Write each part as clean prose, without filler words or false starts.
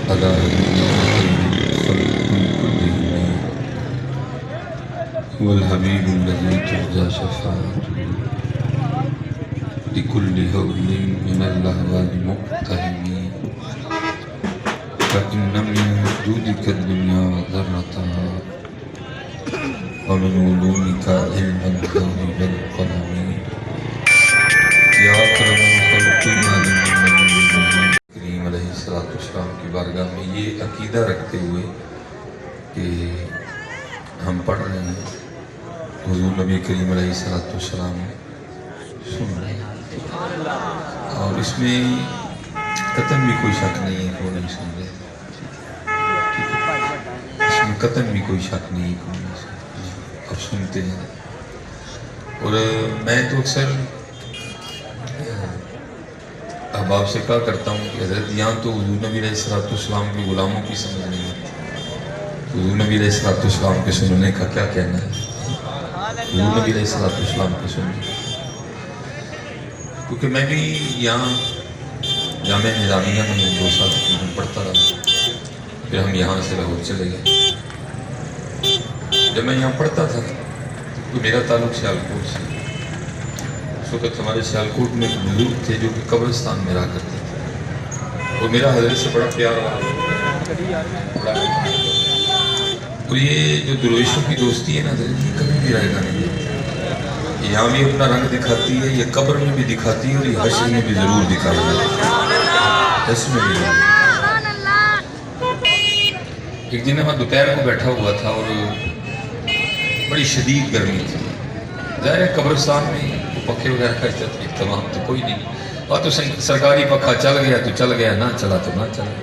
على خلق كلهم هو الحبيب الذي ترجى شفاعته لكل هول من الأهوال مقتهم فإن من وجودك الدنيا وذرتها ومن علومك علم الذهب والقلم یا اکرم الخلق کریم علیہ السلام کی بارگاہ میں یہ عقیدہ رکھتے ہوئے کہ ہم پڑھ رہے ہیں حضور نبی کریم علیہ السلام سن رہے ہیں اور اس میں قطعاً بھی کوئی شک نہیں ہے کہ وہ نہیں سن رہے، اس میں قطعاً بھی کوئی شک نہیں ہے کہ وہ نہیں سن رہے اور سنتے ہیں۔ اور میں تو اکثر احباب سے کہا کرتا ہوں کہ حضرت یہاں تو حضور نبی علیہ السلام کے غلاموں کی سمجھ نہیں آتی، حضور نبی علیہ السلام کے سننے کا کیا کہنا ہے، حضور نبی علیہ السلام کے سننے، کیونکہ میں بھی یہاں جامعہ نظامیہ میں 2 سال پڑھتا رہا، پھر ہم یہاں سے لاہور چلے گئے۔ جب میں یہاں پڑھتا تھا تو میرا تعلق سیالکوٹ سے، اس وقت ہمارے سیالکوٹ میں ایک بزرگ تھے جو کہ قبرستان میں رہا کرتے تھے اور میرا حضرت سے بڑا پیار رہا، اور یہ جو درویشوں کی دوستی ہے نا حضرت، یہ کبھی بھی رہے گا نہیں، یہاں بھی اپنا رنگ دکھاتی ہے، یہ قبر میں بھی دکھاتی ہے اور یہ حشر میں بھی ضرور دکھائے گا، حشر میں بھی ضرور۔ ایک دن میں دوپہر کو بیٹھا ہوا تھا اور بڑی شدید گرمی تھی، ظاہر ہے قبرستان میں پکھے وغیرہ کا اہتمام تو کوئی نہیں، اور تو سرکاری پکھا چل گیا تو چل گیا، نہ چلا تو نہ چلا۔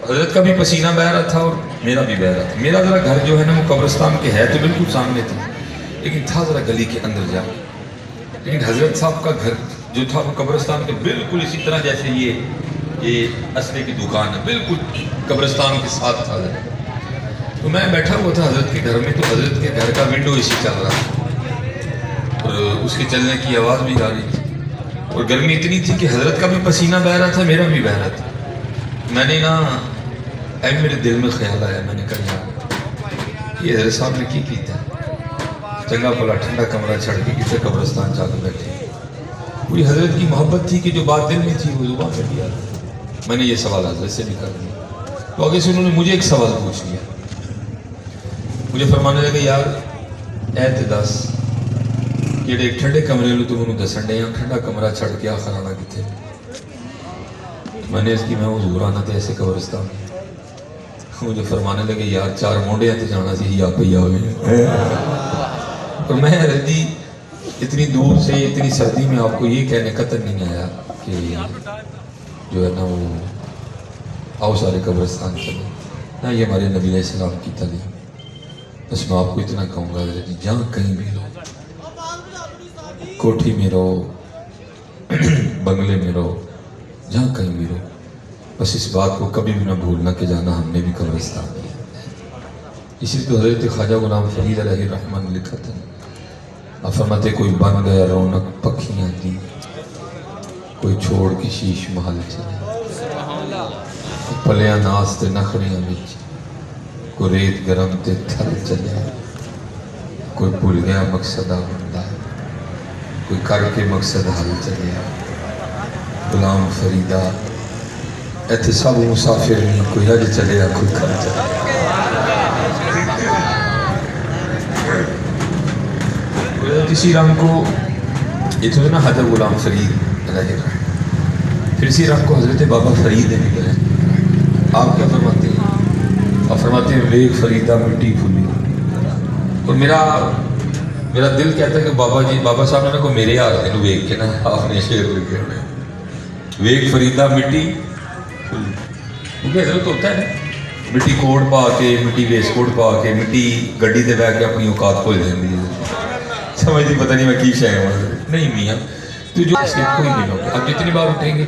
حضرت کا بھی پسینہ بہہ رہا تھا اور میرا بھی بہہ رہا تھا۔ میرا ذرا گھر جو ہے نا وہ قبرستان کے ہے تو بالکل سامنے تھا، لیکن تھا ذرا گلی کے اندر جا کے، لیکن حضرت صاحب کا گھر جو تھا وہ قبرستان کے بالکل اسی طرح جیسے یہ اسلحے کی دکان ہے، بالکل قبرستان کے ساتھ تھا حضرت۔ تو میں بیٹھا ہوا تھا حضرت کے گھر میں، تو حضرت کے گھر کا ونڈو اسی چل رہا تھا اور اس کے چلنے کی آواز بھی آ رہی تھی، اور گرمی اتنی تھی کہ حضرت کا بھی پسینہ بہہ رہا تھا، میرا بھی بہہ رہا تھا۔ میں نے میرے دل میں خیال آیا، میں نے کہا یار یہ حضرت صاحب نے کی کیتا ہے، چنگا بھلا ٹھنڈا کمرہ چھڑ کے کسی قبرستان جا کے بیٹھے، پوری حضرت کی محبت تھی کہ جو بات دل میں تھی وہ زبان پہ بھی آ رہی۔ میں نے یہ سوال حضرت سے بھی کر دیا، تو آگے سے انہوں نے مجھے ایک سوال پوچھ لیا، مجھے فرمانے لگے یار ایت دس جڑے ٹھنڈے کمرے لو تو انہوں دسن ڈے ٹھنڈا کمرہ چھڑ کے آخر آنا کتے، میں نے اس کی میں حضور آنا تھے ایسے قبرستان، مجھے فرمانے لگے یار 4 مونڈے ہیں تو جانا سی ہی آپ ہی آگے، اور میں ردی اتنی دور سے اتنی سردی میں آپ کو یہ کہنے قطر نہیں آیا کہ جو ہے نا وہ آؤ سارے قبرستان چلے، نہ یہ ہمارے نبی علیہ السلام کی تعلیم۔ بس میں آپ کو اتنا کہوں گا جی جہاں کہیں بھی رہو، کوٹھی میں رہو، بنگلے میں رہو، جہاں کہیں بھی رہو، بس اس بات کو کبھی بھی نہ بھولنا کہ جانا ہم نے بھی قبرستان میں۔ اسی تو حضرت خواجہ غلام فرید علیہ الرحمن نے لکھا تھا، فرماتے کوئی بن گیا رونق پکھیاں دی، کوئی چھوڑ کے شیش محل چلے، پلیاں ناس تے نخریاں بچ، کوئی ریت گرم تے تھل چلے، کوئی بھول گیا مقصد بندہ، کوئی کر کے مقصد حل چلے، غلام فریدہ ایتھے سب مسافر نہیں، کوئی اج چلے کوئی کل چلے۔ اسی رنگ کو یہ تو نا حضرت غلام فرید علیہ الرحمن، پھر اسی رنگ کو حضرت بابا فرید نے بھی ہے۔ آپ کیا فرماتے ہیں؟ آپ فرماتے ہیں ویگ فریدہ مٹی پھولی، اور میرا دل کہتا ہے کہ بابا صاحب نے کو میرے ہاتھ میں ویگ کے نا آپ نے شعر لکھے ہوئے، ویگ فریدہ مٹی پھولی، کیونکہ حضرت ہوتا ہے نا مٹی کوٹ پا کے، مٹی ویس کوٹ پا کے، مٹی گڈی دے بہ کے اپنی اوقات بھول جاندی ہے، سمجھ نہیں پتہ نہیں میں کی شاید نہیں میاں تو جو اس کے کوئی نہیں ہوگا۔ اب جتنی بار اٹھیں گے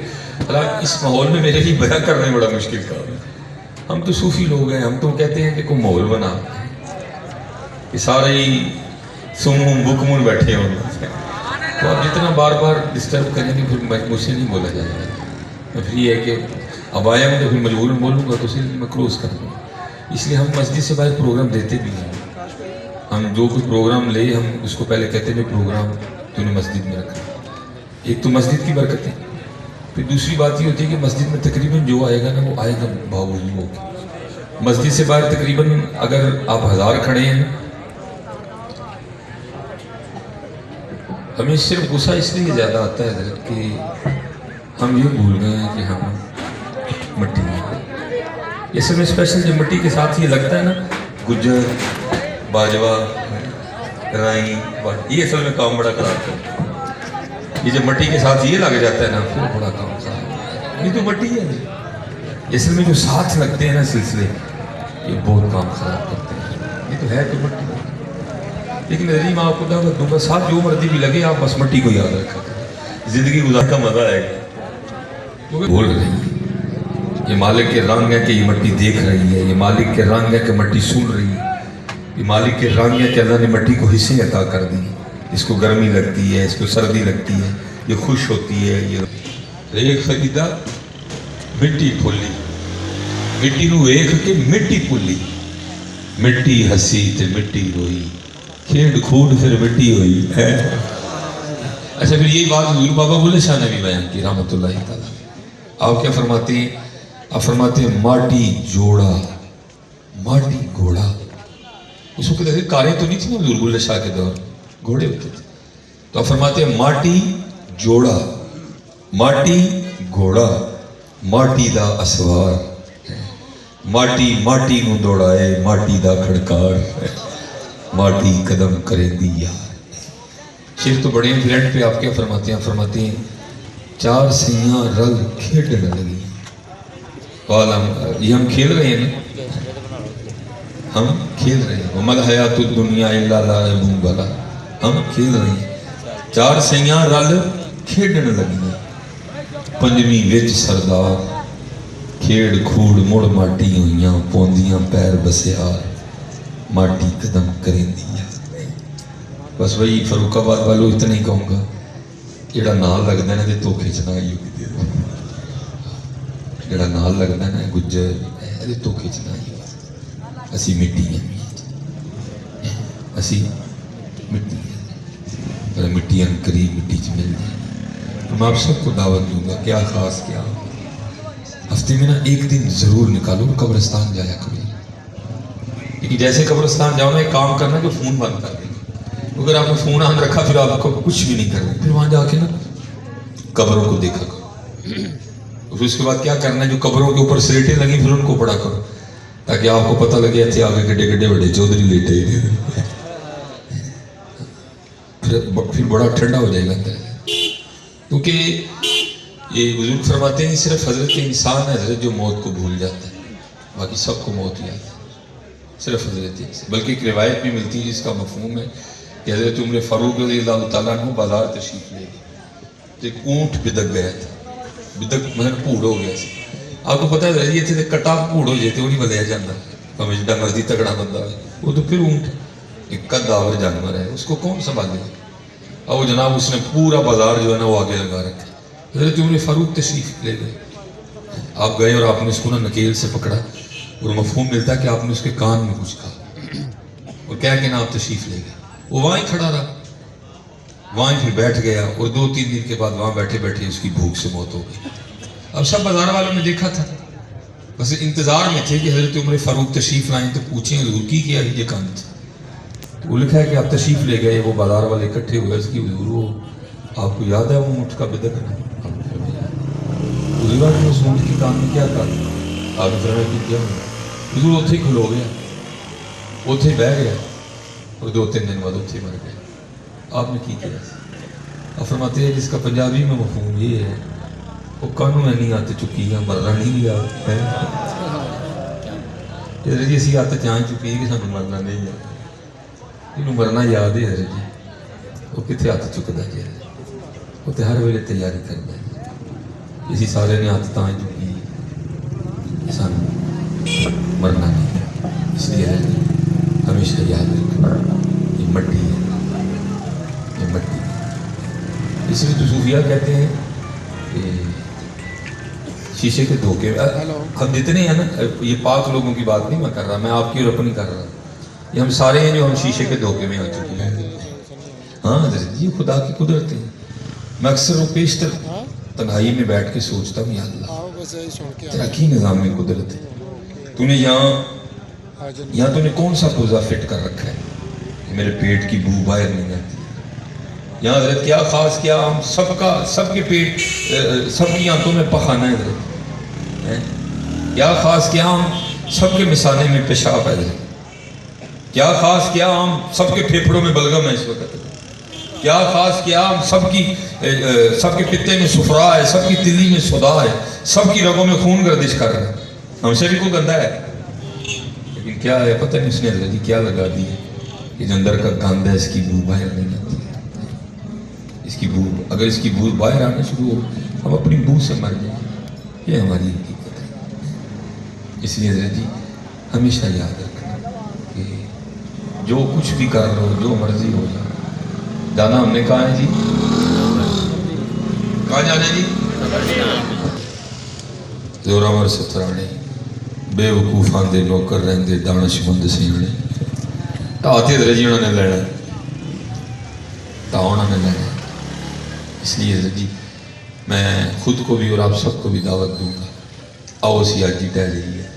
اس ماحول میں میرے لیے بیان کرنے بڑا مشکل کام ہے، ہم تو صوفی لوگ ہیں، ہم تو کہتے ہیں کہ کوئی ماحول بنا کہ سارے ہی سمون بکمون بیٹھے ہوں، تو آپ جتنا بار بار ڈسٹرب کریں گے پھر مجھ سے نہیں بولا جائے گا، پھر یہ ہے کہ اب آیا ہوں تو پھر مجبوراً بولوں گا تو اسی لیے میں کلوز کر دوں. اس لیے ہم مسجد سے باہر پروگرام دیتے بھی ہیں. ہم جو کوئی پروگرام لے ہم اس کو پہلے کہتے ہیں پروگرام تو نے مسجد میں رکھا. ایک تو مسجد کی برکتیں, پھر دوسری بات یہ ہوتی ہے کہ مسجد میں تقریباً جو آئے گا نا وہ آئے گا باوضو ہو کے. مسجد سے باہر تقریباً اگر آپ 1000 کھڑے ہیں, ہمیں صرف غصہ اس لیے زیادہ آتا ہے حضرت کہ ہم یہ بھول گئے ہیں کہ ہم مٹی میں, اس میں اسپیشل جو مٹی کے ساتھ یہ لگتا ہے نا گجر باجوہ رائی, یہ اصل میں کام بڑا خراب کرتا ہے. یہ جب مٹی کے ساتھ یہ لگ جاتا ہے نا پھر بڑا کام خراب. یہ تو مٹی ہے, اصل میں جو ساتھ لگتے ہیں نا سلسلے یہ بہت کام خراب کرتے ہیں. یہ تو ہے تو مٹی, لیکن نظری میں آپ کو دعوت دوں گا ساتھ جو مرضی بھی لگے آپ بس مٹی کو یاد رکھا کریں, زندگی گزار کا مزہ آئے گا. بول رہی ہے یہ مالک کے رنگ ہے کہ یہ مٹی دیکھ رہی ہے, یہ مالک کے رنگ ہے کہ مٹی سن رہی ہے, یہ مالک کے رنگ ہے کہ اللہ نے مٹی کو حصے عطا کر دی. اس کو گرمی لگتی ہے, اس کو سردی لگتی ہے, یہ خوش ہوتی ہے. یہ ایک خریدا مٹی پھولی, مٹی نو ایک کے مٹی پھولی, مٹی ہسی تے مٹی روئی, کھیڑ کھوڑ پھر مٹی ہوئی. اچھا پھر یہی بات حضور بابا بلے شاہ نے بھی بیان کی رحمۃ اللہ تعالیٰ. آپ کیا فرماتے ہیں؟ آپ فرماتے ہیں ماٹی جوڑا ماٹی گھوڑا. اس وقت کاریں تو نہیں تھی نا حضور بلے شاہ کے دور, گھوڑے ہوتے تھے. تو آپ فرماتے ہیں ماٹی جوڑا ماٹی گھوڑا ماٹی دا اسوار, ماٹی ماٹی نو دوڑائے ماٹی دا کھڑکار, ماٹی قدم کرے دی یار. شیر تو بڑے ہیں پہ آپ کیا فرماتے ہیں؟ فرماتے ہیں چار سیاں رل کھیڑنے لگی. یہ ہم کھیل رہے ہیں نا, ہم کھیل رہے ہیں. وَمَا الْحَيَاةُ الدُّنْيَا إِلَّا لَعِبٌ بَلَا, ہم کھیل رہے ہیں. چار سیاں رل کھیڑنے لگی, پنجویں وچ سردار, کھیڑ کھوڑ مڑ ماٹی ہوئیاں, پوندیاں پیر بسیار, ماٹی قدم کریں دیا. بس وہی فاروق آباد والوں اتنا ہی کہوں گا, جڑا نال لگتا ہے نا تو کھچنا ہی ہوگی, جڑا نال لگتا ہے نا گجر تو کھچنا ہی ہوگا. اسی مٹی ہیں, اسی مٹی ہیں, پر مٹی ان قریب مٹی چ مل جائے. میں آپ سب کو دعوت دوں گا, کیا خاص کیا ہفتے میں نا ایک دن ضرور نکالو قبرستان جایا کرو. لیکن جیسے قبرستان جاؤ نا ایک کام کرنا کہ فون بند کر دیں. اگر آپ نے فون آن رکھا پھر آپ کو کچھ بھی نہیں کرنا, پھر وہاں جا کے نا قبروں کو دیکھا کرو. پھر اس کے بعد کیا کرنا ہے, جو قبروں کے اوپر سلیٹیں لگی پھر ان کو پڑھا کرو, تاکہ آپ کو پتہ لگے ایسے آگے گڈے گڈے بڑے چودھری لیٹے. پھر بڑا ٹھنڈا ہو جائے گا اندر, کیونکہ یہ بزرگ فرماتے ہیں صرف حضرت انسان ہے حضرت جو موت کو بھول جاتا ہے, باقی سب کو موت یاد ہے, صرف حضرت انسان. بلکہ ایک روایت بھی ملتی ہے جس کا مفہوم ہے کہ حضرت عمر فاروق رضی اللہ تعالیٰ عنہ بازار تشریف لے گئے, ایک اونٹ بدک گیا تھا, بدک مطلب پھوڑ ہو گیا تھا. آپ کو پتہ ہے یہ تھے کٹا پھوڑ ہو جاتے وہ نہیں بدیا جاتا, ہمیں جڈا مرضی تگڑا بندہ ہے وہ تو پھر اونٹ ایک قداور جانور ہے, اس کو کون سنبھالے. اور وہ جناب اس نے پورا بازار جو ہے نا وہ آگے لگا رکھا. حضرت عمر فاروق تشریف لے گئے, آپ گئے اور آپ نے اس کو نا نکیل سے پکڑا, اور مفہوم ملتا ہے کہ آپ نے اس کے کان میں کچھ کہا اور کہہ کے نا آپ تشریف لے گئے. وہ وہاں ہی کھڑا رہا, وہاں ہی پھر بیٹھ گیا, اور 2-3 دن کے بعد وہاں بیٹھے بیٹھے اس کی بھوک سے موت ہو گئی. اب سب بازار والوں نے دیکھا تھا, بس انتظار میں تھے کہ حضرت عمر فاروق تشریف لائیں تو پوچھیں حضور کی کیا یہ کام تھا. تو وہ لکھا ہے کہ آپ تشریف لے گئے, وہ بازار والے اکٹھے ہوئے, اس کی حضور وہ آپ کو یاد ہے وہ اونٹ کا بدک نا, حضور نے اس اونٹ کی کان میں کیا کہا, آپ نے فرمایا کہ کیا ہوا. حضور اتھے ہی کھلو گیا, اتھے ہی بہ گیا, اور 2-3 دن بعد اتھے مر گئے. آپ نے کی کیا؟ آپ فرماتے ہیں جس کا پنجابی میں مفہوم یہ ہے وہ کانوں میں نہیں آتے چکی ہے, مرنا نہیں گیا ہے. حضرت جی اسی آتے جان چکی ہے کہ سانوں مرنا نہیں ہے, انہوں مرنا یاد ہے. حضرت جی وہ کتنے ہاتھ چکتا جی, وہ تو ہر ویلے تیاری کرنا ہے. اسی سارے نے ہاتھ تاں چکی سان مرنا نہیں ہے. اس لیے ہمیشہ یاد رکھنا یہ مٹی ہے, یہ مٹی ہے. اس لیے تو صوفیہ کہتے ہیں کہ شیشے کے دھوکے میں ہم جتنے ہیں نا، یہ 5 لوگوں کی بات نہیں میں کر رہا، میں آپ کی اور اپنی کر رہا، یہ ہم سارے ہیں جو ہم شیشے کے دھوکے میں آ چکے ہیں۔ ہاں حضرت یہ خدا کی قدرت ہے۔ میں اکثر و بیشتر تنہائی میں بیٹھ کے سوچتا ہوں، یا اللہ تیرا کی نظام میں قدرت ہے، تو نے یہاں تو نے کون سا پوزا فٹ کر رکھا ہے کہ میرے پیٹ کی بو باہر نہیں آتی؟ یہاں حضرت کیا خاص کیا ہم سب کے پیٹ سب کی آنتوں میں پخانا ہے حضرت؟ کیا خاص کیا ہم سب کے مثانے میں پیشاب ہے حضرت؟ کیا خاص کیا ہم سب کے پھیپھڑوں میں بلغم ہے اس وقت؟ کیا خاص کیا ہم سب کے پتے میں صفرا ہے، سب کی تلی میں صدا ہے، سب کی رگوں میں خون گردش کر رہا ہے، ہم سے بھی کوئی گندا ہے؟ لیکن کیا ہے پتہ نہیں اس نے اللہ جی کیا لگا دی ہے کہ جو اندر کا گند ہے اس کی بو باہر نہیں آتی، اس کی بو اگر اس کی بو باہر آنا شروع ہو ہم اپنی بو سے مر جائیں، یہ ہماری حقیقت ہے۔ اس لیے حضرت جی ہمیشہ یاد رکھنا کہ جو کچھ بھی کر رہے ہو، جو مرضی ہو جائے، جانا ہم نے کہا ہے جی، کہاں جانا ہے جی؟ زوراور سترانے بے وقوفان دے نوکر رہندے دانش مند سیانے، تاتے درجی انہوں نے لینا تاؤنا نے لینا۔ اس لیے حضرت جی میں خود کو بھی اور آپ سب کو بھی دعوت دوں گا، آؤ سی آج جی ٹہ رہی ہے،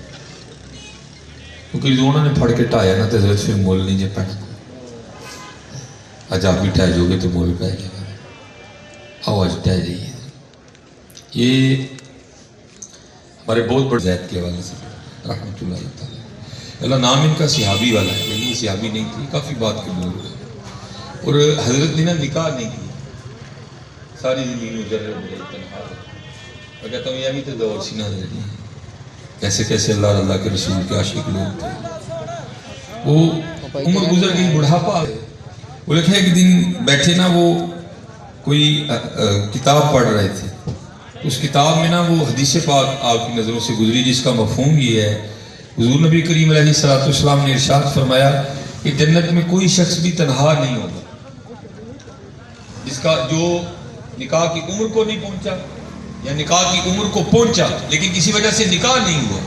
کیونکہ جو انہوں نے پھڑ کے ٹھایا نا تو حضرت پھر مول نہیں جے پڑھنا، آج آپ بھی ٹھہ جو گے تو مول پہ جائے گا، آؤ آج ٹہ رہی ہے۔ یہ ہمارے بہت بڑے زید کے حوالے سے رحمۃ اللہ تعالیٰ، اللہ نام ان کا صحابی والا ہے، لیکن یہ صحابی نہیں تھی، کافی بات کے بول رہے اور حضرت نے نکاح نہیں کیا، ساری زندگی مجرد رہی تنہا۔ میں کہتا ہوں یہ بھی تو دور سی نہ رہی، کیسے کیسے اللہ اللہ کے رسول کے عاشق لوگ تھے، وہ عمر گزر گئی، بڑھاپا، وہ لکھا ایک دن بیٹھے نا وہ کوئی کتاب پڑھ رہے تھے، اس کتاب میں نا وہ حدیث پاک آپ کی نظروں سے گزری جس کا مفہوم یہ ہے، حضور نبی کریم علیہ السلام نے ارشاد فرمایا کہ جنت میں کوئی شخص بھی تنہا نہیں ہوگا جس کا جو نکاح کی عمر کو نہیں پہنچا یا نکاح کی عمر کو پہنچا لیکن کسی وجہ سے نکاح نہیں ہوا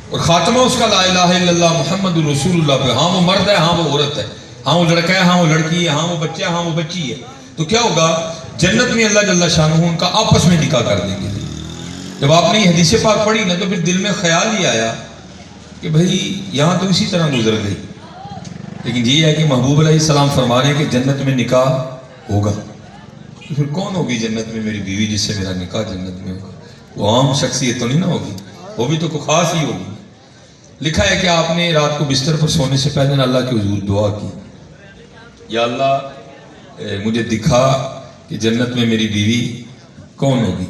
اور خاتمہ اس کا لا الہ الا اللہ محمد رسول اللہ پہ، ہاں وہ مرد ہے، ہاں وہ عورت ہے، ہاں وہ لڑکا ہے، ہاں وہ لڑکی ہے، ہاں وہ بچہ ہے، ہاں وہ بچی ہے، تو کیا ہوگا جنت میں اللہ جل شانہ ان کا آپس میں نکاح کر دیں گے۔ جب آپ نے یہ حدیث پاک پڑھی نا تو پھر دل میں خیال ہی آیا کہ بھئی یہاں تو اسی طرح گزر گئی، لیکن یہ ہے کہ محبوب علیہ السلام فرما رہے ہیں کہ جنت میں نکاح ہوگا، تو پھر کون ہوگی جنت میں میری بیوی جس سے میرا نکاح جنت میں ہوگا؟ وہ عام شخصیت تو نہیں نہ ہوگی، وہ بھی تو کوئی خاص ہی ہوگی۔ لکھا ہے کہ آپ نے رات کو بستر پر سونے سے پہلے اللہ کے حضور دعا کی، یا اللہ مجھے دکھا کہ جنت میں میری بیوی کون ہوگی۔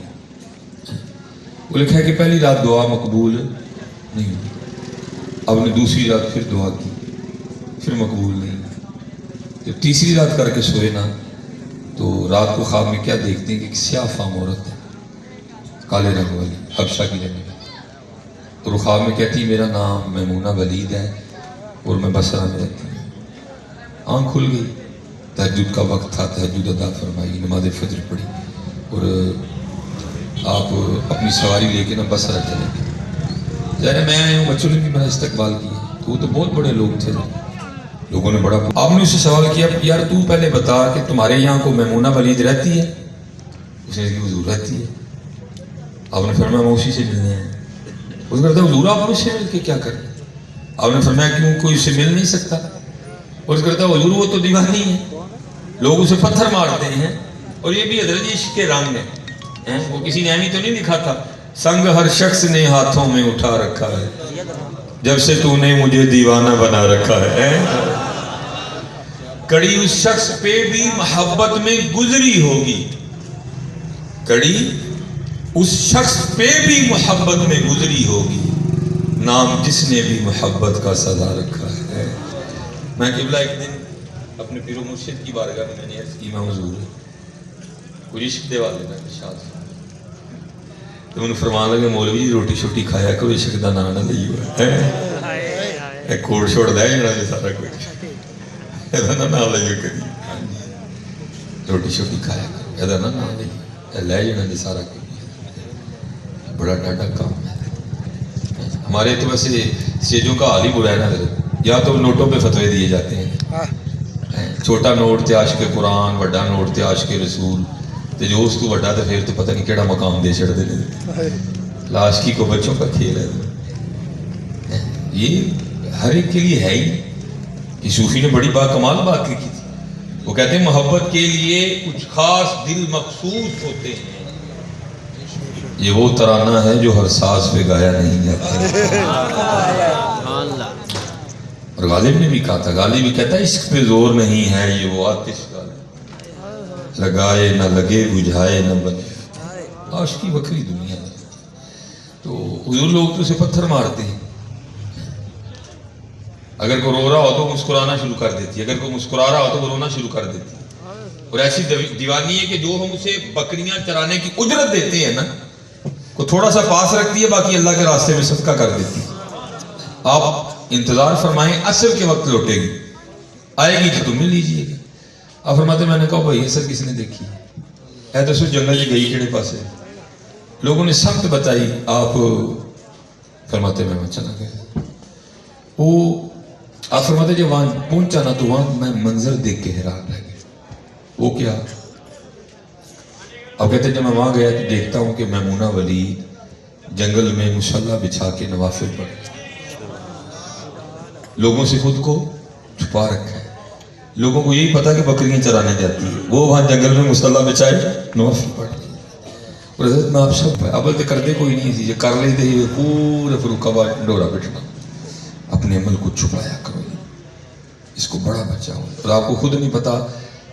وہ لکھا ہے کہ پہلی رات دعا مقبول نہیں ہوئی، اب نے دوسری رات پھر دعا کی، پھر مقبول نہیں، جب تیسری رات کر کے سوئے نا تو رات کو خواب میں کیا دیکھتے ہیں کہ ایک سیاہ فام عورت ہے، کالے رنگ والی، حبشہ کی رہنے والی، اور وہ خواب میں کہتی میرا نام میمونہ ولید ہے اور میں بصرہ میں رہتی ہوں۔ آنکھ کھل گئی، تہجد کا وقت تھا، تہجد ادا فرمائی، نماز فجر پڑھی اور آپ اپنی سواری لے کے نا بصرہ چلے گئے۔ ظاہر ہے میں آیا ہوں، بچوں نے بھی میرا استقبال کیا، تو وہ تو بہت بڑے لوگ تھے، لوگوں نے بڑا، آپ نے اس سے سوال کیا یار تو پہلے بتا کہ تمہارے یہاں کو میمونہ ولید رہتی ہے؟ اس نے کہا حضور رہتی ہے۔ آپ نے فرمایا میں اسی سے ملنے ہیں۔ اس نے کہا حضور آپ مجھ سے مل کے کیا کریں؟ آپ نے فرمایا کیوں کوئی اسے مل نہیں سکتا؟ اس نے کہا حضور وہ تو دیوانی ہے، لوگ اسے پتھر مارتے ہیں، اور یہ بھی حضرت عشق کے رنگ ہے، وہ کسی نے ایمی تو نہیں لکھا تھا، سنگ ہر شخص نے ہاتھوں میں اٹھا رکھا ہے جب سے تو نے مجھے دیوانہ بنا رکھا ہے۔ کڑی اس شخص پہ بھی محبت میں گزری ہوگی، کڑی اس شخص پہ بھی محبت میں گزری ہوگی، نام جس نے بھی محبت کا سزا رکھا ہے۔ میں قبلہ ایک دن اپنے پیر و مرشد کی بارگاہ میں نے عرض کی میں حضور کچھ عشق دے والے میں ارشاد تو انہوں نے فرمان لگے مولوی جی روٹی شوٹی کھایا کرو عشق دا نام نہ لئی ہوا ہے، ایک کوڑ چھوڑ دے جڑا جی سارا کچھ ایدھا نہ نام لئی ہوا کری، روٹی شوٹی کھایا کرو ایدھا نہ نام لئی لے جڑا جی سارا کچھ۔ بڑا بڑا ڈاڈا کام ہے. ہمارے تو ویسے اسٹیجوں کا حال ہی برا ہے نا حضرت. یا تو نوٹوں پہ فتوے دیے جاتے ہیں. چھوٹا نوٹ تے عاشق قرآن, وڈا نوٹ تے عاشق رسول, تے جو اس کو وڈا تو پھر تو پتہ نہیں کیڑا مقام دے چھڑ دے. لاشکی کو بچوں کا کھیل ہے. یہ ہر ایک کے لیے ہے ہی. کہ صوفی نے بڑی کمال بات لکھی تھی. وہ کہتے ہیں محبت کے لیے کچھ خاص دل مخصوص ہوتے ہیں. یہ وہ ترانہ ہے جو ہر ساز پہ گایا نہیں جاتا. اور غالب نے بھی کہا تھا, غالب بھی کہتا ہے عشق پہ زور نہیں ہے, یہ وہ آتش لگائے نہ لگے, بجھائے نہ بنے. عاشقی بکری دنیا ہے. تو حضور لوگ تو اسے پتھر مارتے ہیں. اگر کوئی رو رہا ہو تو مسکرانا شروع کر دیتی, اگر کوئی مسکرا رہا ہو تو وہ رونا شروع کر دیتی. اور ایسی دیوانی ہے کہ جو ہم اسے بکریاں چرانے کی اجرت دیتے ہیں نا, کو تھوڑا سا پاس رکھتی ہے, باقی اللہ کے راستے میں صدقہ کر دیتی. آپ انتظار فرمائیں, عصر کے وقت لوٹے گی, آئے گی تو تم نے لیجیے گا. آپ فرماتے میں نے کہا بھائی عصر کس نے دیکھی ہے تو سو جنگل جی گئی کیڑے پاسے. لوگوں نے سمت بتائی, آپ فرماتے میں چلا گیا. وہ آپ فرماتے جب وہاں پہنچا نا تو وہاں میں منظر دیکھ کے حیران رہ گیا. وہ کیا؟ اب کہتے ہیں جب میں وہاں گیا تو دیکھتا ہوں کہ میمونہ ولی جنگل میں مصلی بچھا کے نوافل پڑھ لوگوں سے خود کو چھپا رکھا ہے. لوگوں کو یہی پتا کہ بکریاں چرانے جاتی ہے, وہ وہاں جنگل میں مصلی بچھائے نوافل پڑھ. اور حضرت میں آپ سب ابل تو کردے کوئی نہیں تھی, کر لیتے ہی پورے فروخ آباد ڈورا بٹھنا. اپنے عمل کو چھپایا کرو, اس کو بڑا بچاؤ. اور آپ کو خود نہیں پتا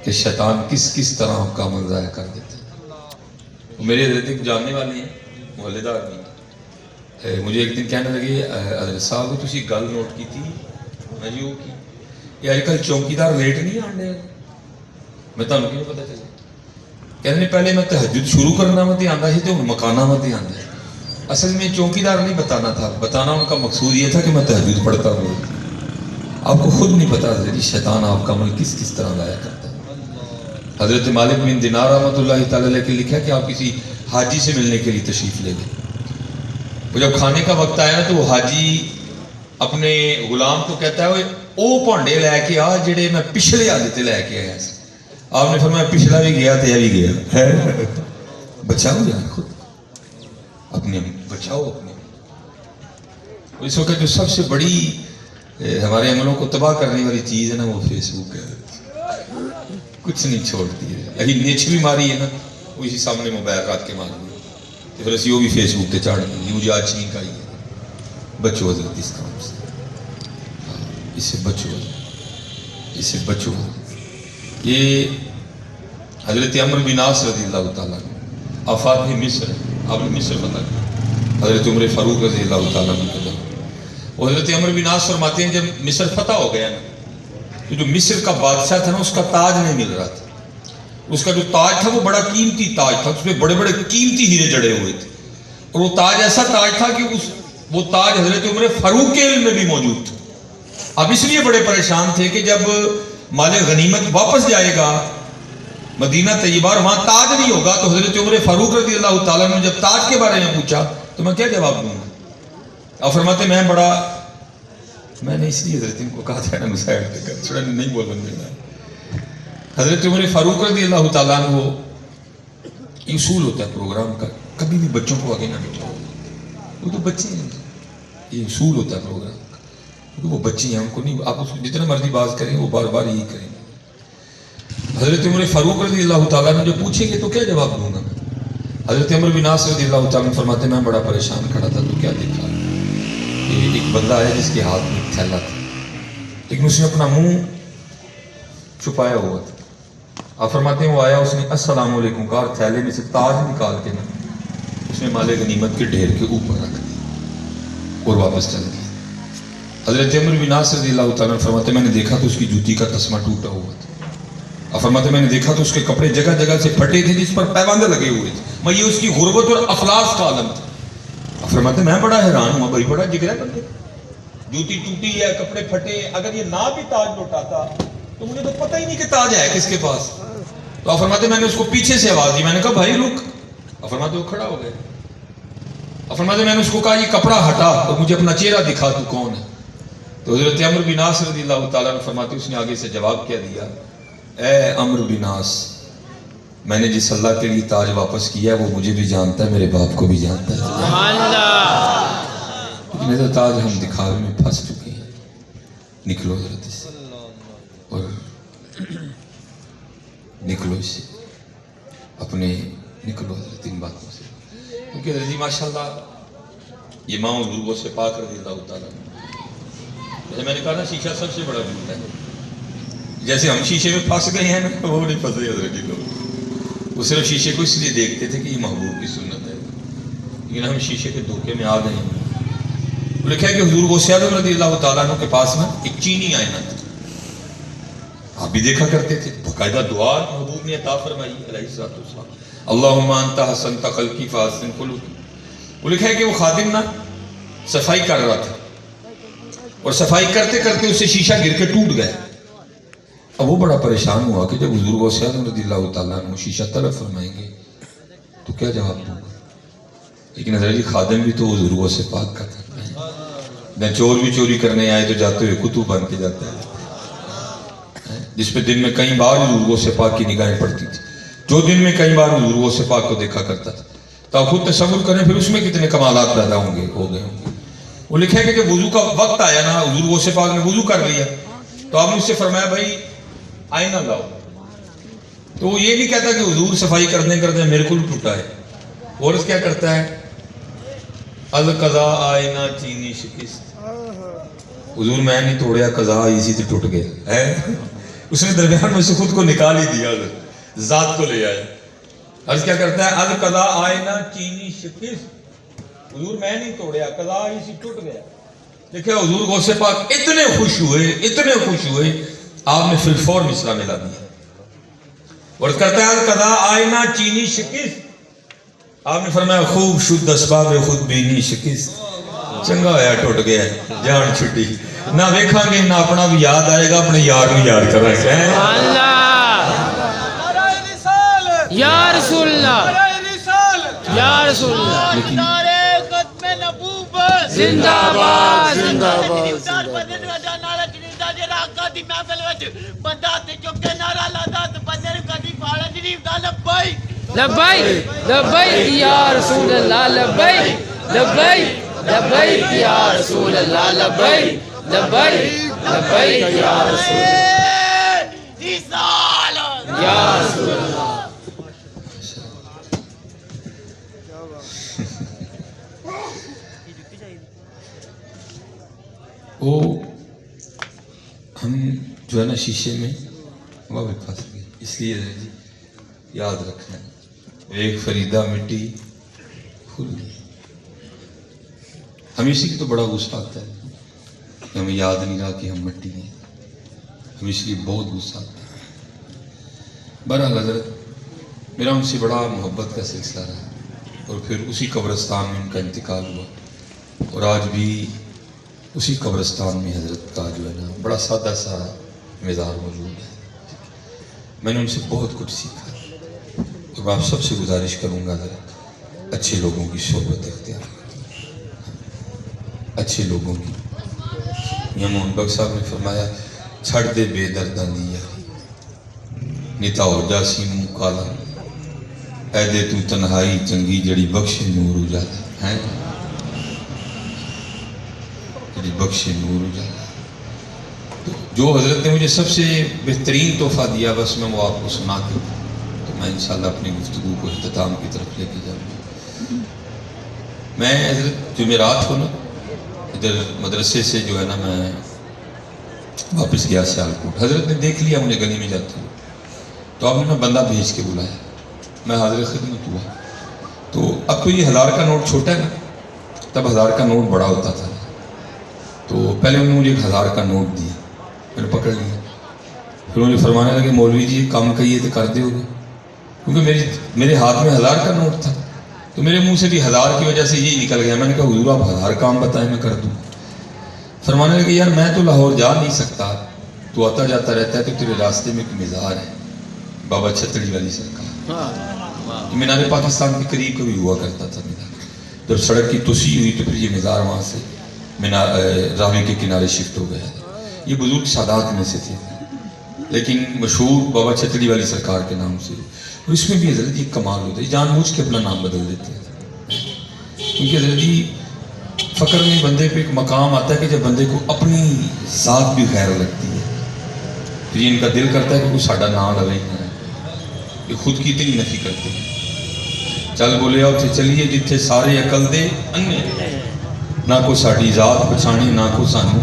کہ شیطان کس کس طرح آپ کا عمل ضائع کر دیتا ہے. میرے حضرت ایک جاننے والے ہیں, محلے دار بھی, مجھے ایک دن کہنے لگے حضرت صاحب تسی گل نوٹ کی تھی. میں جی وہ کی یہ آج کل چوکیدار لیٹ نہیں آنے. میں تمہیں کیوں پتا چلے. کہتے ہیں پہلے میں تہجد شروع کرنا مت آندا ہے تو مکانا مت آندا ہے. اصل میں چوکیدار نہیں بتانا تھا, بتانا ان کا مقصود یہ تھا کہ میں تہجد پڑھتا ہوں. آپ کو خود نہیں پتا حضرت شیطان آپ کا عمل کس کس طرح ضائع کرتا ہے. حضرت مالک بن دینار رحمۃ اللہ تعالی علیہ کے لکھا کہ آپ کسی حاجی سے ملنے کے لیے تشریف لے گئے. وہ جب کھانے کا وقت آیا نا تو وہ حاجی اپنے غلام کو کہتا ہے وہ پانڈے لے کے آ جڑے میں پچھلے عادت لے کے آیا. آپ نے فرمایا پچھلا بھی گیا تو یہ بھی گیا. بچاؤ یار خود اپنے, بچاؤ اپنے. اس وقت جو سب سے بڑی ہمارے عملوں کو تباہ کرنے والی چیز ہے نا وہ فیس بک ہے. کچھ نہیں چھوڑتی ہے. ابھی نیچ بھی ماری ہے نا, وہ اسی سامنے موبائل رات کے مار دی, پھر اسی وہ بھی فیس بک پہ چاڑ دی. مجھے آج چھینک آئی ہے. بچو حضرت اس کام سے, اس سے بچو, اس سے بچو. یہ حضرت عمرو بن عاص رضی اللہ تعالیٰ آفات مصر, آپ نے مصر فتح کیا. حضرت عمر فاروق رضی اللہ تعالیٰ عنہ. اور حضرت عمرو بن عاص فرماتے ہیں جب مصر فتح ہو گیا نا تو جو مصر کا بادشاہ تھا نا اس کا تاج نہیں مل رہا تھا. اس کا جو تاج تھا وہ بڑا قیمتی تاج تھا, اس میں بڑے بڑے قیمتی ہیرے جڑے ہوئے تھے. اور وہ تاج ایسا تاج تھا کہ وہ تاج حضرت عمر فاروق کے علم میں بھی موجود تھا. اب اس لیے بڑے پریشان تھے کہ جب مال غنیمت واپس جائے گا مدینہ طیبہ اور وہاں تاج نہیں ہوگا تو حضرت عمر فاروق رضی اللہ تعالیٰ نے جب تاج کے بارے میں پوچھا تو میں کیا جواب دوں گا. آپ فرماتے میں نے اس لیے حضرت ان کو کہا تھا نا مسائل چھوڑا نہیں بول بندے. حضرت عمر فاروق رضی اللہ تعالیٰ عنہ یہ اصول ہوتا ہے پروگرام کا, کبھی بھی بچوں کو آگے نہ بٹھاؤ. وہ تو بچے ہیں, یہ اصول ہوتا ہے پروگرام کا, کیونکہ وہ بچے ہیں, ان کو نہیں, آپ اس کو جتنا مرضی بات کریں وہ بار بار یہی کریں گے. حضرت عمر فاروق رضی اللہ تعالیٰ عنہ جب پوچھیں گے تو کیا جواب دوں گا میں. حضرت عمر بن عاص رضی اللہ تعالیٰ عنہ فرماتے میں بڑا پریشان کھڑا تھا تو کیا دیکھا کہ ایک بندہ ہے جس کے ہاتھ میں تھیلا تھا, لیکن اس نے اپنا منہ چھپایا ہوا تھا. آپ فرماتے ہیں وہ آیا, اس نے السلام علیکم کہا, تھیلے میں سے تاج نکال کے نا اس نے مال غنیمت کے ڈھیر کے اوپر رکھ دیا اور واپس چل گیا. حضرت عمر بن عاص رضی اللہ تعالیٰ فرماتے میں نے دیکھا تو اس کی جوتی کا تسمہ ٹوٹا ہوا تھا. اور فرماتے میں نے دیکھا تو اس کے کپڑے جگہ جگہ سے پھٹے تھے جس پر پیواندے لگے ہوئے تھے. میں یہ اس کی غربت اور افلاس کا عالم تھا. اور فرماتے میں بڑا حیران ہوں, بھائی بڑا جگرا بندے, جوتی ٹوٹی ہے, کپڑے پھٹے, اگر یہ نہ بھی تاج لوٹاتا تو مجھے تو پتہ ہی نہیں کہ تاج ہے کس کے پاس. تو فرماتے میں نے اس کو پیچھے سے آواز دی, میں نے کہا بھائی رک. اور فرماتے وہ کھڑا ہو گئے. اور فرماتے میں نے اس کو کہا یہ کپڑا ہٹا اور مجھے اپنا چہرہ دکھا تو کون ہے. تو حضرت عمرو بن عاص رضی اللہ تعالیٰ عنہ فرماتے اس نے آگے سے جواب کیا دیا, اے عمرو بن عاص, میں نے جس اللہ کے لیے تاج واپس کیا ہے وہ مجھے بھی جانتا ہے, میرے باپ کو بھی جانتا ہے. سبحان اللہ. لیکن یہ تاج ہم دکھاوے میں پھنس چکے ہیں. نکلو حضرت سے اور نکلو اس سے اپنے, نکلو حضرت ان باتوں سے. کیونکہ حضرت جی ماشاءاللہ یہ ماں حضور غوث پاک رضی اللہ تعالیٰ, جیسے میں نے کہا نا شیشہ سب سے بڑا جھوٹ ہے. جیسے ہم شیشے میں پھنس گئے ہیں نا, وہ نہیں پھنسے حضرت جی لوگ. وہ صرف شیشے کو اس لیے دیکھتے تھے کہ یہ محبوب کی سنت ہے, لیکن ہم شیشے کے دھوکے میں آ گئے ہیں. وہ لکھا ہے کہ حضور غوث اعظم رضی اللہ تعالیٰ عنہ کے پاس نا ایک چینی آئینہ تھا, آپ بھی دیکھا کرتے تھے. باقاعدہ دعا محبوب نے عطا فرمائی علیہ الصلوۃ والسلام, اللہم انت حسنت خلقی فاحسن خلقی. وہ لکھا ہے کہ وہ خادم نا صفائی کر رہا تھا اور صفائی کرتے کرتے اسے شیشہ گر کے ٹوٹ گیا. اب وہ بڑا پریشان ہوا کہ جب حضور غوث اعظم رضی اللہ تعالیٰ عنہ شیشہ طلب فرمائیں گے تو کیا جواب دوں گا. لیکن حضرت جی خادم بھی تو حضور غوث پاک کا تھا. چور بھی چوری کرنے آئے تو جاتے ہوئے کتب بن کے جاتا ہے, جس پہ دن میں کئی بار حضور غوث پاک کی نگاہیں پڑتی تھی, جو دن میں کئی بار حضور غوث پاک کو دیکھا کرتا تھا. تو آپ خود تصور کریں پھر اس میں کتنے کمالات پیدا ہو گئے ہوں گے. وہ لکھا ہے کہ جب وضو کا وقت آیا نا, حضور غوث پاک نے وضو کر لیا تو آپ نے اس سے فرمایا بھائی آئینہ لاؤ. تو وہ یہ نہیں کہتا کہ حضور صفائی کرنے کرتے میرے کو ٹوٹا ہے. اور کیا کرتا ہے, القضا آئینہ چینی شکست. حضور میں نہیں توڑیا, قضا اسی سے ٹوٹ گیا ہے. اس نے درمیان میں سے خود کو نکال ہی دیا, ذات کو لے آیا. عرض کیا کرتا ہے, القضا آئینہ چینی شکست. حضور میں نہیں توڑیا, قضا اسی ٹوٹ گیا. دیکھیں حضور غوث پاک اتنے خوش ہوئے آپ نے فی الفور مصرع ملا دیا. اور کرتا ہے القضا آئینہ چینی شکست. آپ نے فرمایا خوب شد اسباب خود بینی شکست. چنگا ہوا ٹوٹ گیا, جان چھٹی. نہ ویکھاں گے نہ اپنا بھی یاد آئے گا, اپنے یار نو یاد کریں گے. اللہ یا رسول اللہ یا رسول اللہ. زندہ باد زندہ باد. لبیک لبیک یا رسول اللہ, لبیک لبیک لبیک یا رسول اللہ, لبیک لبیک لبیک یا رسول اللہ یا رسول اللہ. وہ ہم جو ہے نا شیشے میں وہ بھی پھنس گئے. اس لیے جی یاد رکھنا, ایک فریدہ مٹی پھول. ہمیں اسی کی تو بڑا غصہ آتا ہے کہ ہمیں یاد نہیں رہا کہ ہم مٹی ہیں. ہمیں اس لیے بہت غصہ آتا ہے. بہرحال حضرت میرا ان سے بڑا محبت کا سلسلہ رہا اور پھر اسی قبرستان میں ان کا انتقال ہوا. اور آج بھی اسی قبرستان میں حضرت کا جو ہے نا بڑا سادہ سا مزار موجود ہے. میں نے ان سے بہت کچھ سیکھا اور میں آپ سب سے گزارش کروں گا ذرا اچھے لوگوں کی صحبت اختیار کریں, اچھے لوگوں کی. یہ موہن بخش صاحب نے فرمایا چھڑ دے بے درداں دی یاری, نیتا ہو جا سی منہ کالا, اے دے تو تنہائی چنگی جڑی بخشے نور اجالا ہے, جڑی بخشے نور اجالا. تو جو حضرت نے مجھے سب سے بہترین تحفہ دیا بس میں وہ آپ کو سنا کے تو میں انشاءاللہ اپنی گفتگو کو اختتام کی طرف لے کے جاؤں گا. میں حضرت جمعرات کو نا ادھر مدرسے سے جو ہے نا میں واپس گیا سیالکوٹ. حضرت نے دیکھ لیا مجھے گلی میں جاتے ہوئے تو آپ نے نا بندہ بھیج کے بلایا. میں حاضر خدمت ہوا. تو اب تو یہ 1000 کا نوٹ چھوٹا ہے نا, تب 1000 کا نوٹ بڑا ہوتا تھا. تو پہلے انہوں نے مجھے 1000 کا نوٹ دیا, میں نے پکڑ لیا. پھر انہوں نے فرمانے لگے مولوی جی کام کہیے تو کر دے ہوگے, کیونکہ میرے ہاتھ میں 1000 کا نوٹ تھا. تو میرے منہ سے بھی 1000 کی وجہ سے یہی نکل گیا. میں نے کہا حضور آپ 1000 کام بتائیں میں کر دوں. فرمانے لگے یار میں تو لاہور جا نہیں سکتا, تو آتا جاتا رہتا ہے, تو تیرے راستے میں ایک مزار ہے بابا چھتڑی والی سرکار, مینار پاکستان کے قریب کبھی ہوا کرتا تھا مزار. جب سڑک کی توسیع ہوئی تو پھر یہ مزار وہاں سے راوی کے کنارے شفٹ ہو گیا. یہ بزرگ سادات میں سے تھے لیکن مشہور بابا چھتڑی والی سرکار کے نام سے. اور اس میں بھی حضرت ایک کمال ہوتا ہے, جان بوجھ کے اپنا نام بدل دیتے ہیں کیونکہ حضرت جی فقر میں بندے پہ ایک مقام آتا ہے کہ جب بندے کو اپنی ذات بھی خیر لگتی ہے پھر ان کا دل کرتا ہے کہ کوئی ساڈا نام لگے ہی نہ, یہ خود کی اتنی نفی کرتے ہیں. چل بولے اتنے چلیے جتھے سارے عقل دے انے, نہ کوئی ساڑی ذات پچھانے نہ کوئی سانو,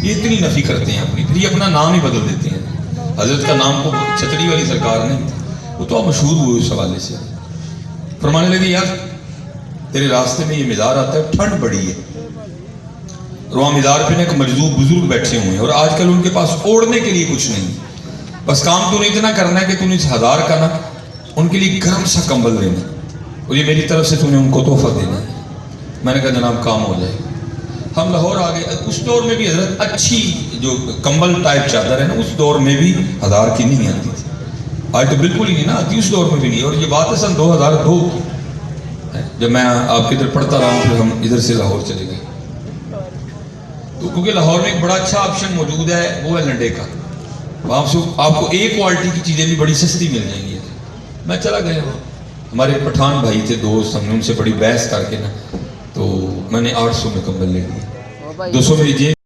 یہ اتنی نفی کرتے ہیں اپنی, پھر یہ اپنا نام ہی بدل دیتے ہیں. حضرت کا نام کو چھتری والی سرکار نہیں تھی, وہ تو مشہور ہوئے اس حوالے سے. فرمانے لگے یار تیرے راستے میں یہ مزار آتا ہے, ٹھنڈ بڑی ہے, اور وہاں مزار پہ ایک مجذوب بزرگ بیٹھے ہوئے ہیں اور آج کل ان کے پاس اوڑھنے کے لیے کچھ نہیں, بس کام تو نے اتنا کرنا ہے کہ تم نے 1000 کا نا ان کے لیے گرم سا کمبل دینا اور یہ میری طرف سے تم نے ان کو تحفہ دینا ہے. میں نے کہا جناب کام ہو جائے. ہم لاہور آ گئے. اس دور میں بھی حضرت اچھی جو کمبل ٹائپ چادر ہے نا اس دور میں بھی 1000 کی نہیں آتی تھی, آج تو بالکل ہی نہیں نا آتی, اس دور میں بھی نہیں. اور یہ بات ہے سن 2002 کی, جب میں آپ کی ادھر پڑھتا رہا ہوں پھر ہم ادھر سے لاہور چلے گئے. تو کیونکہ لاہور میں ایک بڑا اچھا آپشن موجود ہے وہ ہے لنڈے کا, وہاں سے آپ کو ایک کوالٹی کی چیزیں بھی بڑی سستی مل جائیں گی. میں چلا گیا, ہمارے پٹھان بھائی تھے دوست, ہم نے ان سے بڑی بحث کر کے نا تو میں نے 800 میں کمبل لے لیا, 200 میری جیب